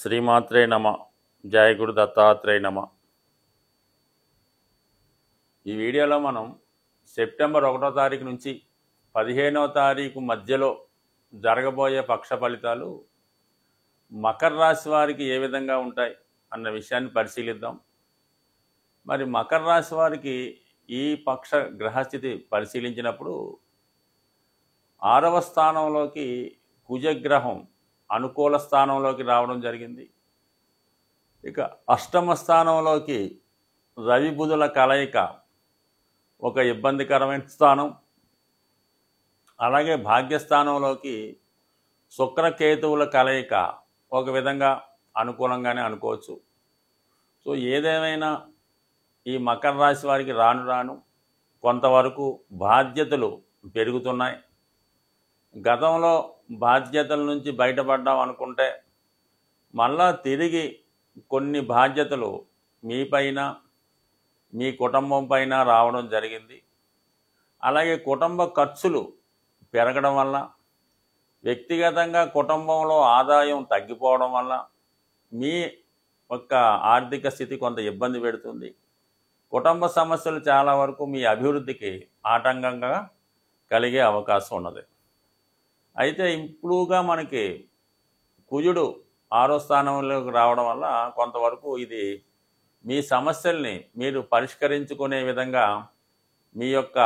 శ్రీమాత్రే నమ. జయ గురు దత్తాత్రేయ నమ. ఈ వీడియోలో మనం సెప్టెంబర్ 1వ తారీఖు నుంచి 15వ తారీఖు మధ్యలో జరగబోయే పక్ష ఫలితాలు మకర రాశి వారికి ఏ విధంగా ఉంటాయి అన్న విషయాన్ని పరిశీలిద్దాం. మరి మకర రాశి వారికి ఈ పక్ష గ్రహస్థితి పరిశీలించినప్పుడు 6వ స్థానంలోకి కుజగ్రహం అనుకూల స్థానంలోకి రావడం జరిగింది. ఇక అష్టమ స్థానంలోకి రవి బుధుల కలయిక ఒక ఇబ్బందికరమైన స్థానం. అలాగే భాగ్యస్థానంలోకి శుక్రకేతువుల కలయిక ఒక విధంగా అనుకూలంగానే అనుకోవచ్చు. సో ఏదేమైనా ఈ మకర రాశి వారికి రాను రాను కొంతవరకు బాధ్యతలు పెరుగుతున్నాయి. గతంలో బాధ్యతల నుంచి బయటపడ్డాం అనుకుంటే మళ్ళా తిరిగి కొన్ని బాధ్యతలు మీపైన మీ కుటుంబం పైన రావడం జరిగింది. అలాగే కుటుంబ ఖర్చులు పెరగడం వల్ల, వ్యక్తిగతంగా కుటుంబంలో ఆదాయం తగ్గిపోవడం వల్ల మీ యొక్క ఆర్థిక స్థితి కొంత ఇబ్బంది పెడుతుంది. కుటుంబ సమస్యలు చాలా వరకు మీ అభివృద్ధికి ఆటంకంగా కలిగే అవకాశం ఉన్నది. అయితే ఇప్పుడుగా మనకి కుజుడు 6వ స్థానంలోకి రావడం వల్ల కొంతవరకు ఇది మీ సమస్యల్ని మీరు పరిష్కరించుకునే విధంగా మీ యొక్క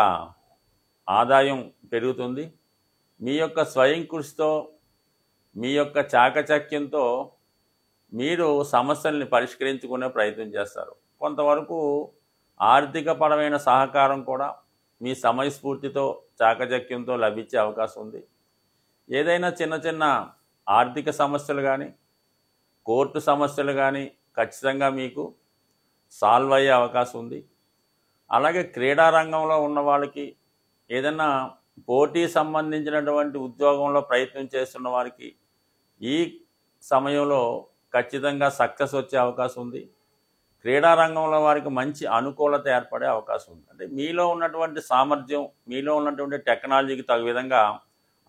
ఆదాయం పెరుగుతుంది. మీ యొక్క స్వయం కృషితో, మీ యొక్క చాకచక్యంతో మీరు సమస్యల్ని పరిష్కరించుకునే ప్రయత్నం చేస్తారు. కొంతవరకు ఆర్థికపరమైన సహకారం కూడా మీ సమయస్ఫూర్తితో, చాకచక్యంతో లభించే అవకాశం ఉంది. ఏదైనా చిన్న చిన్న ఆర్థిక సమస్యలు కానీ, కోర్టు సమస్యలు కానీ ఖచ్చితంగా మీకు సాల్వ్ అయ్యే అవకాశం ఉంది. అలాగే క్రీడా రంగంలో ఉన్న వాళ్ళకి, ఏదైనా పోటీ సంబంధించినటువంటి ఉద్యోగంలో ప్రయత్నం చేస్తున్న వారికి ఈ సమయంలో ఖచ్చితంగా సక్సెస్ వచ్చే అవకాశం ఉంది. క్రీడా రంగంలో వారికి మంచి అనుకూలత ఏర్పడే అవకాశం ఉంది. అంటే మీలో ఉన్నటువంటి సామర్థ్యం, మీలో ఉన్నటువంటి టెక్నాలజీకి తగు విధంగా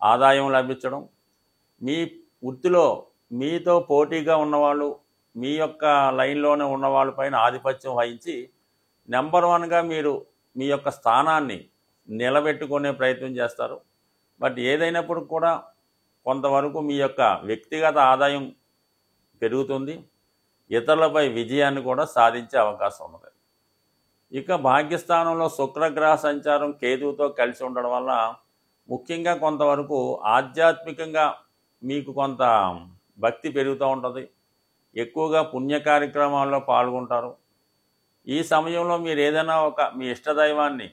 ఆదాయం లభించడం, మీ వృత్తిలో మీతో పోటీగా ఉన్నవాళ్ళు, మీ యొక్క లైన్లోనే ఉన్న వాళ్ళపైన ఆధిపత్యం వహించి నెంబర్ 1గా మీరు మీ యొక్క స్థానాన్ని నిలబెట్టుకునే ప్రయత్నం చేస్తారు. బట్ ఏదైనప్పుడు కూడా కొంతవరకు మీ యొక్క వ్యక్తిగత ఆదాయం పెరుగుతుంది. ఇతరులపై విజయాన్ని కూడా సాధించే అవకాశం ఉన్నది. ఇక భాగ్యస్థానంలో శుక్రగ్రహ సంచారం కేతువుతో కలిసి ఉండడం వల్ల ముఖ్యంగా కొంతవరకు ఆధ్యాత్మికంగా మీకు కొంత భక్తి పెరుగుతూ ఉంటుంది. ఎక్కువగా పుణ్య కార్యక్రమాల్లో పాల్గొంటారు. ఈ సమయంలో మీరు ఏదైనా మీ ఇష్టదైవాన్ని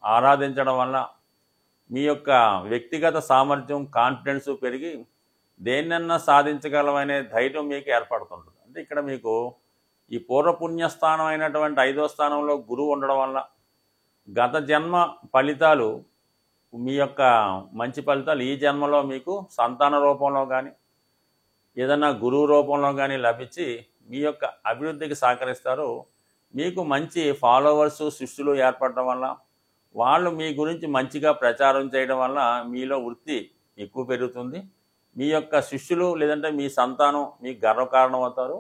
ఆరాధించడం వల్ల మీ యొక్క వ్యక్తిగత సామర్థ్యం, కాన్ఫిడెన్స్ పెరిగి దేన్నన్నా సాధించగలమనే ధైర్యం మీకు ఏర్పడుతుంటుంది. అంటే ఇక్కడ మీకు ఈ పూర్వపుణ్యస్థానం అయినటువంటి 5వ స్థానంలో గురువు ఉండడం వల్ల గత జన్మ ఫలితాలు, మీ యొక్క మంచి ఫలితాలు ఈ జన్మలో మీకు సంతాన రూపంలో కానీ, ఏదైనా గురువు రూపంలో కానీ లభించి మీ యొక్క అభివృద్ధికి సహకరిస్తారు. మీకు మంచి ఫాలోవర్సు, శిష్యులు ఏర్పడడం వల్ల, వాళ్ళు మీ గురించి మంచిగా ప్రచారం చేయడం వల్ల మీలో వృత్తి ఎక్కువ పెరుగుతుంది. మీ యొక్క శిష్యులు లేదంటే మీ సంతానం మీకు గర్వకారణం అవుతారు.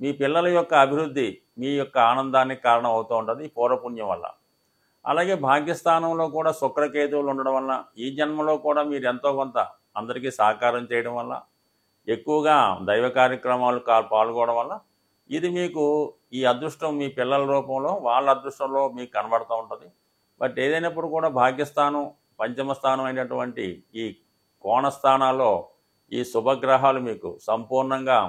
మీ పిల్లల యొక్క అభివృద్ధి మీ యొక్క ఆనందానికి కారణం అవుతూ ఉంటుంది పూర్వపుణ్యం వల్ల. అలాగే భాగ్యస్థానంలో కూడా శుక్రకేతువులు ఉండడం వల్ల ఈ జన్మలో కూడా మీరు ఎంతో కొంత అందరికీ సహకారం చేయడం వల్ల, ఎక్కువగా దైవ కార్యక్రమాలు పాల్గొనడం వల్ల ఇది మీకు ఈ అదృష్టం మీ పిల్లల రూపంలో, వాళ్ళ అదృష్టంలో మీకు కనబడుతూ ఉంటుంది. బట్ ఏదైనప్పుడు కూడా భాగ్యస్థానం, పంచమ స్థానం అయినటువంటి ఈ కోణస్థానాల్లో ఈ శుభగ్రహాలు మీకు సంపూర్ణంగా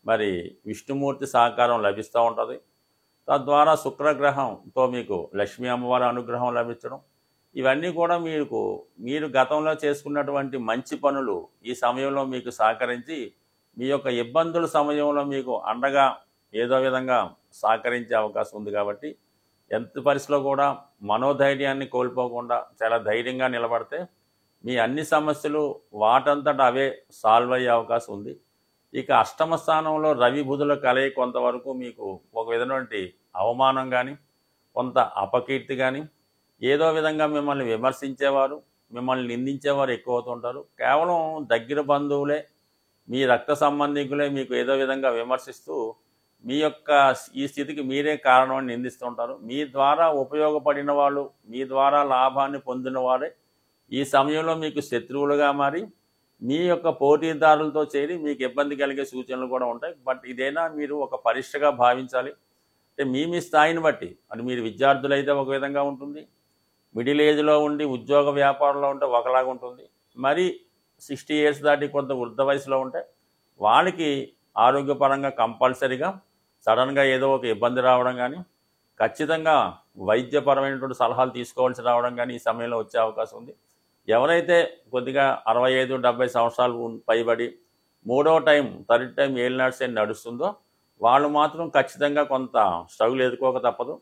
మరి విష్ణుమూర్తి సహకారం లభిస్తూ ఉంటుంది. తద్వారా శుక్రగ్రహంతో మీకు లక్ష్మీ అమ్మవారి అనుగ్రహం లభించడం, ఇవన్నీ కూడా మీరు గతంలో చేసుకున్నటువంటి మంచి పనులు ఈ సమయంలో మీకు సహకరించి మీ యొక్క ఇబ్బందుల సమయంలో మీకు అండగా ఏదో విధంగా సహకరించే అవకాశం ఉంది. కాబట్టి ఎంత పరిస్థితిలో కూడా మనోధైర్యాన్ని కోల్పోకుండా చాలా ధైర్యంగా నిలబడితే మీ అన్ని సమస్యలు వాటంతట అవే సాల్వ్ అయ్యే అవకాశం ఉంది. ఇక అష్టమ స్థానంలో రవి బుధుల కలయిక కొంతవరకు మీకు ఒక విధమైనటువంటి అవమానం కానీ, కొంత అపకీర్తి కానీ, ఏదో విధంగా మిమ్మల్ని విమర్శించేవారు, మిమ్మల్ని నిందించేవారు ఎక్కువ అవుతుంటారు. కేవలం దగ్గర బంధువులే మీ రక్త సంబంధికులే మీకు ఏదో విధంగా విమర్శిస్తూ మీ యొక్క ఈ స్థితికి మీరే కారణం అని నిందిస్తుంటారు. మీ ద్వారా ఉపయోగపడిన వాళ్ళు, మీ ద్వారా లాభాన్ని పొందిన వారే ఈ సమయంలో మీకు శత్రువులుగా మారి మీ యొక్క పోటీదారులతో చేరి మీకు ఇబ్బంది కలిగే సూచనలు కూడా ఉంటాయి. బట్ ఇదైనా మీరు ఒక పరీక్షగా భావించాలి. అంటే మీ స్థాయిని బట్టి, అది మీరు విద్యార్థులైతే ఒక విధంగా ఉంటుంది, మిడిల్ ఏజ్లో ఉండి ఉద్యోగ వ్యాపారంలో ఉంటే ఒకలాగా ఉంటుంది, మరి 60 ఇయర్స్ దాటి కొంత వృద్ధ వయసులో ఉంటే వాళ్ళకి ఆరోగ్యపరంగా కంపల్సరీగా సడన్గా ఏదో ఒక ఇబ్బంది రావడం కానీ, ఖచ్చితంగా వైద్యపరమైనటువంటి సలహాలు తీసుకోవాల్సి రావడం కానీ ఈ సమయంలో వచ్చే అవకాశం ఉంది. ఎవరైతే కొద్దిగా 65-70 సంవత్సరాలు పైబడి థర్డ్ టైం ఏలినాటి శని నడుస్తుందో వాళ్ళు మాత్రం ఖచ్చితంగా కొంత స్ట్రగుల్ ఎదుర్కోక తప్పదు.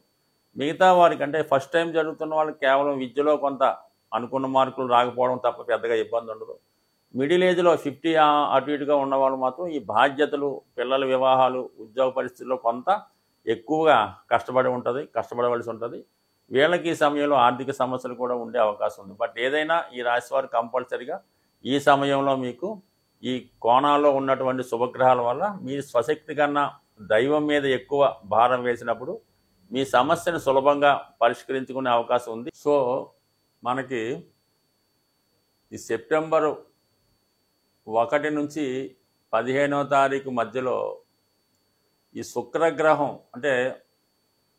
మిగతా వారికి అంటే ఫస్ట్ టైం జరుగుతున్న వాళ్ళకి కేవలం విద్యలో కొంత అనుకున్న మార్కులు రాకపోవడం తప్ప పెద్దగా ఇబ్బంది ఉండదు. మిడిల్ ఏజ్లో 50 అటు ఇటుగా ఉన్న వాళ్ళు మాత్రం ఈ బాధ్యతలు, పిల్లల వివాహాలు, ఉద్యోగ పరిస్థితుల్లో కొంత ఎక్కువగా కష్టపడవలసి ఉంటుంది. వీళ్ళకి ఈ సమయంలో ఆర్థిక సమస్యలు కూడా ఉండే అవకాశం ఉంది. బట్ ఏదైనా ఈ రాశి వారు కంపల్సరిగా ఈ సమయంలో మీకు ఈ కోణాల్లో ఉన్నటువంటి శుభగ్రహాల వల్ల మీ స్వశక్తి కన్నా దైవం మీద ఎక్కువ భారం వేసినప్పుడు మీ సమస్యను సులభంగా పరిష్కరించుకునే అవకాశం ఉంది. సో మనకి ఈ సెప్టెంబరు 1 నుంచి 15వ తారీఖు మధ్యలో ఈ శుక్రగ్రహం అంటే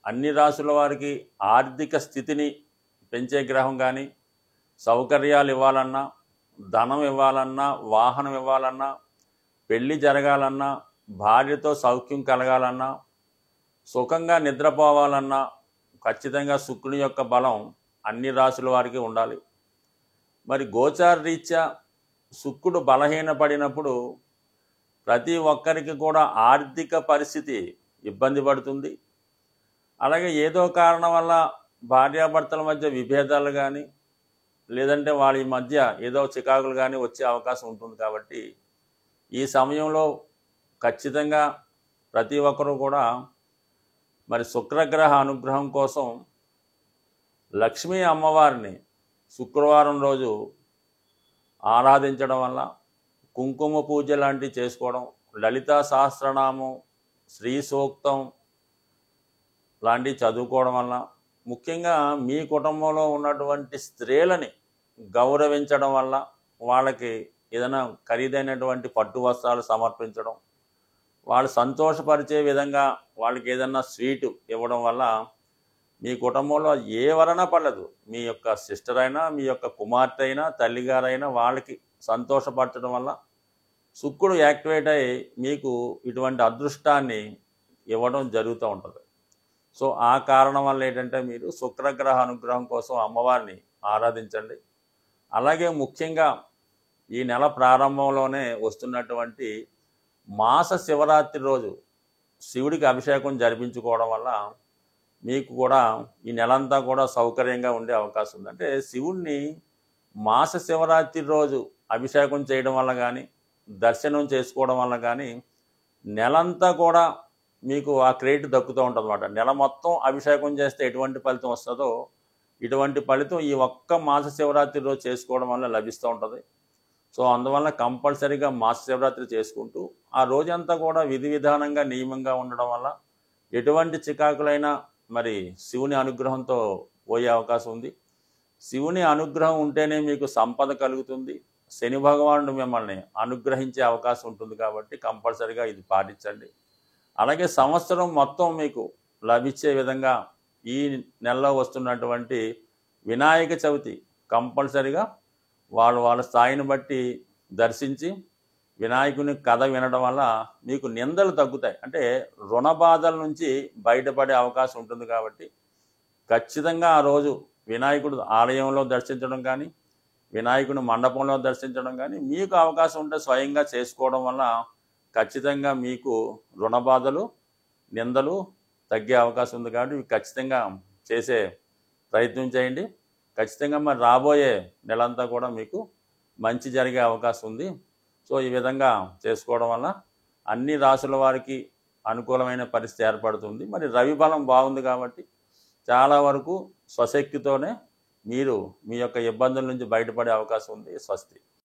అన్ని రాశుల వారికి ఆర్థిక స్థితిని పెంచే గ్రహం కానీ, సౌకర్యాలు ఇవ్వాలన్నా, ధనం ఇవ్వాలన్నా, వాహనం ఇవ్వాలన్నా, పెళ్ళి జరగాలన్నా, భార్యతో సౌఖ్యం కలగాలన్నా, సుఖంగా నిద్రపోవాలన్నా ఖచ్చితంగా శుక్రుని యొక్క బలం అన్ని రాశుల వారికి ఉండాలి. మరి గోచార రీత్యా శుక్రుడు బలహీనపడినప్పుడు ప్రతి ఒక్కరికి కూడా ఆర్థిక పరిస్థితి ఇబ్బంది పడుతుంది. అలాగే ఏదో కారణం వల్ల భార్యాభర్తల మధ్య విభేదాలు కానీ, లేదంటే వాళ్ళ మధ్య ఏదో చికాకులు కానీ వచ్చే అవకాశం ఉంటుంది. కాబట్టి ఈ సమయంలో ఖచ్చితంగా ప్రతి ఒక్కరూ కూడా మరి శుక్రగ్రహ అనుగ్రహం కోసం లక్ష్మీ అమ్మవారిని శుక్రవారం రోజు ఆరాధించడం వల్ల, కుంకుమ పూజ లాంటివి చేసుకోవడం, లలితా సహస్రనామం, శ్రీ సూక్తం లాంటివి చదువుకోవడం వల్ల, ముఖ్యంగా మీ కుటుంబంలో ఉన్నటువంటి స్త్రీలని గౌరవించడం వల్ల, వాళ్ళకి ఏదైనా ఖరీదైనటువంటి పట్టు వస్త్రాలు సమర్పించడం, వాళ్ళు సంతోషపరిచే విధంగా వాళ్ళకి ఏదైనా స్వీటు ఇవ్వడం వల్ల మీ కుటుంబంలో ఏ వలన పడలేదు, మీ యొక్క సిస్టర్ అయినా, మీ యొక్క కుమార్తె అయినా, తల్లిగారైనా వాళ్ళకి సంతోషపరచడం వల్ల శుక్రుడు యాక్టివేట్ అయ్యి మీకు ఇటువంటి అదృష్టాన్ని ఇవ్వడం జరుగుతూ ఉంటుంది. సో ఆ కారణం వల్ల ఏంటంటే మీరు శుక్రగ్రహ అనుగ్రహం కోసం అమ్మవారిని ఆరాధించండి. అలాగే ముఖ్యంగా ఈ నెల ప్రారంభంలోనే వస్తున్నటువంటి మాస శివరాత్రి రోజు శివుడికి అభిషేకం జరిపించుకోవడం వల్ల మీకు కూడా ఈ నెలంతా కూడా సౌకర్యంగా ఉండే అవకాశం ఉంది. అంటే శివుణ్ణి మాస శివరాత్రి రోజు అభిషేకం చేయడం వల్ల కానీ, దర్శనం చేసుకోవడం వల్ల కానీ నెలంతా కూడా మీకు ఆ క్రెడిట్ దక్కుతూ ఉంటుంది అన్నమాట. నెల మొత్తం అభిషేకం చేస్తే ఎటువంటి ఫలితం వస్తుందో ఇటువంటి ఫలితం ఈ ఒక్క మాస శివరాత్రి రోజు చేసుకోవడం వల్ల లభిస్తూ ఉంటుంది. సో అందువల్ల కంపల్సరీగా మాస శివరాత్రి చేసుకుంటూ ఆ రోజంతా కూడా విధి విధానంగా నియమంగా ఉండడం వల్ల ఎటువంటి చికాకులైనా మరి శివుని అనుగ్రహంతో పోయే అవకాశం ఉంది. శివుని అనుగ్రహం ఉంటేనే మీకు సంపద కలుగుతుంది. శని భగవానుడు మిమ్మల్ని అనుగ్రహించే అవకాశం ఉంటుంది. కాబట్టి కంపల్సరీగా ఇది పాటించండి. అలాగే సంవత్సరం మొత్తం మీకు లభించే విధంగా ఈ నెలలో వస్తున్నటువంటి వినాయక చవితి కంపల్సరీగా వాళ్ళ స్థాయిని బట్టి దర్శించి వినాయకుని కథ వినడం వల్ల మీకు నిందలు తగ్గుతాయి. అంటే రుణ బాధల నుంచి బయటపడే అవకాశం ఉంటుంది. కాబట్టి ఖచ్చితంగా ఆ రోజు వినాయకుడు ఆలయంలో దర్శించడం కానీ, వినాయకుని మండపంలో దర్శించడం కానీ మీకు అవకాశం ఉంటే స్వయంగా చేసుకోవడం వల్ల ఖచ్చితంగా మీకు రుణ బాధలు, నిందలు తగ్గే అవకాశం ఉంది. కాబట్టి ఇవి ఖచ్చితంగా చేసే ప్రయత్నం చేయండి. ఖచ్చితంగా మరి రాబోయే నెలంతా కూడా మీకు మంచి జరిగే అవకాశం ఉంది. సో ఈ విధంగా చేసుకోవడం వల్ల అన్ని రాసుల వారికి అనుకూలమైన పరిస్థితి ఏర్పడుతుంది. మరి రవి బలం బాగుంది కాబట్టి చాలా వరకు స్వశక్తితోనే మీరు మీ యొక్క ఇబ్బందుల నుంచి బయటపడే అవకాశం ఉంది. స్వస్తి.